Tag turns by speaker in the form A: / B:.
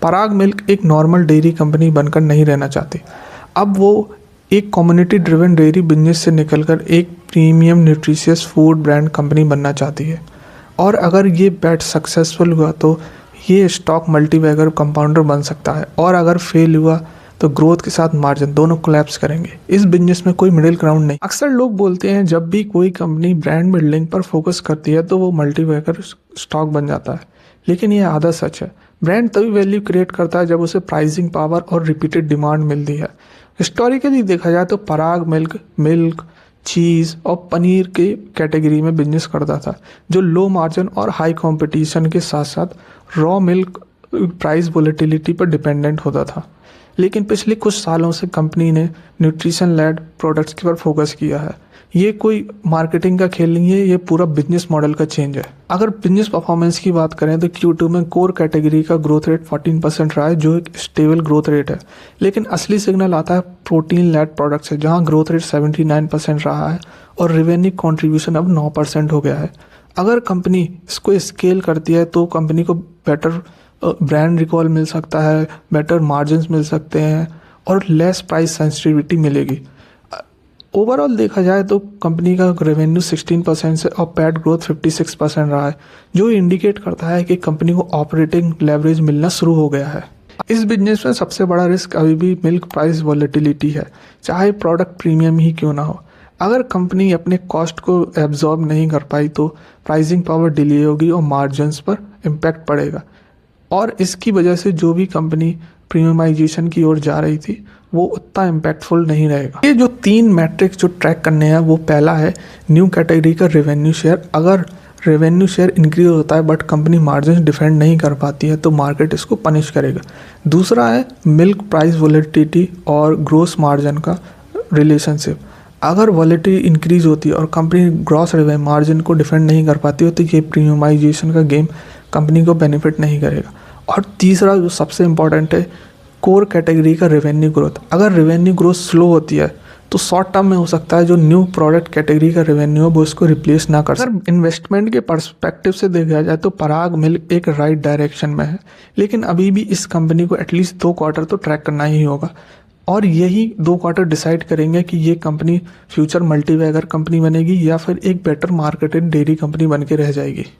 A: पराग milk एक normal dairy company बनकर नहीं रहना चाहती। अब वो एक कम्युनिटी ड्रिवन डेयरी बिजनेस से निकलकर एक premium nutritious food brand company बनना चाहती है। और अगर ये बेट सक्सेसफुल हुआ तो ये स्टॉक मल्टीबैगर कंपाउंडर बन सकता है, और अगर फेल हुआ तो ग्रोथ के साथ मार्जिन दोनों कोलैप्स करेंगे। इस बिजनेस में कोई मिडिल ग्राउंड नहीं। अक्सर लोग बोलते हैं जब भी कोई कंपनी ब्रांड बिल्डिंग पर फोकस करती है तो वो मल्टीबैगर स्टॉक बन जाता है, लेकिन ये आधा सच है। ब्रांड तभी वैल्यू क्रिएट करता है जब उसे प्राइसिंग पावर और रिपीटेड डिमांड मिलती है। हिस्टोरिकली देखा जाए तो पराग मिल्क, चीज़ और पनीर के कैटेगरी में बिजनेस करता था, जो लो मार्जिन और हाई कंपटीशन के साथ साथ रॉ मिल्क प्राइस वोलेटिलिटी पर डिपेंडेंट होता था। लेकिन पिछले कुछ सालों से कंपनी ने न्यूट्रिशन लेड प्रोडक्ट्स के पर फोकस किया है। ये कोई मार्केटिंग का खेल नहीं है, ये पूरा बिजनेस मॉडल का चेंज है। अगर बिजनेस परफॉर्मेंस की बात करें तो Q2 में कोर कैटेगरी का ग्रोथ रेट 14% रहा है, जो एक स्टेबल ग्रोथ रेट है। लेकिन असली सिग्नल आता है प्रोटीन लेड प्रोडक्ट से, जहां ग्रोथ रेट 79% रहा है और रेवेन्यू कॉन्ट्रीब्यूशन अब 9% हो गया है। अगर कंपनी इसको स्केल करती है तो कंपनी को बेटर ब्रांड रिकॉल मिल सकता है, बेटर मार्जिन्स मिल सकते हैं और लेस प्राइस सेंसिटिविटी मिलेगी। ओवरऑल देखा जाए तो कंपनी का रेवेन्यू 16% से और पैट ग्रोथ 56% रहा है, जो इंडिकेट करता है कि कंपनी को ऑपरेटिंग लेवरेज मिलना शुरू हो गया है। इस बिजनेस में सबसे बड़ा रिस्क अभी भी मिल्क प्राइस वॉलेटिलिटी है, चाहे प्रोडक्ट प्रीमियम ही क्यों ना हो। अगर कंपनी अपने कॉस्ट को एब्जॉर्ब नहीं कर पाई तो प्राइसिंग पावर डिले होगी और मार्जिन्स पर इम्पैक्ट पड़ेगा, और इसकी वजह से जो भी कंपनी प्रीमियमाइजेशन की ओर जा रही थी वो उतना इम्पैक्टफुल नहीं रहेगा। ये जो 3 मैट्रिक्स जो ट्रैक करने हैं, वो पहला है न्यू कैटेगरी का रेवेन्यू शेयर। अगर रेवेन्यू शेयर इंक्रीज होता है बट कंपनी मार्जिन डिफेंड नहीं कर पाती है तो मार्केट इसको पनिश करेगा। दूसरा है मिल्क प्राइस वॉलेटिलिटी और ग्रोस मार्जिन का रिलेशनशिप। अगर वॉलेटिलिटी इंक्रीज होती है और कंपनी ग्रॉस रेवेन्यू मार्जिन को डिफेंड नहीं कर पाती हो तो ये प्रीमियमाइजेशन का गेम कंपनी को बेनिफिट नहीं करेगा। और तीसरा जो सबसे इम्पॉर्टेंट है, कोर कैटेगरी का रेवेन्यू ग्रोथ। अगर रेवेन्यू ग्रोथ स्लो होती है तो शॉर्ट टर्म में हो सकता है जो न्यू प्रोडक्ट कैटेगरी का रेवेन्यू है वो इसको रिप्लेस ना कर सके। इन्वेस्टमेंट के पर्सपेक्टिव से देखा जाए तो पराग मिल्क एक राइट डायरेक्शन में है, लेकिन अभी भी इस कंपनी को एटलीस्ट 2 क्वार्टर तो ट्रैक करना ही होगा, और यही 2 क्वार्टर डिसाइड करेंगे कि ये कंपनी फ्यूचर मल्टीबैगर कंपनी बनेगी या फिर एक बेटर मार्केटेड डेयरी कंपनी बन के रह जाएगी।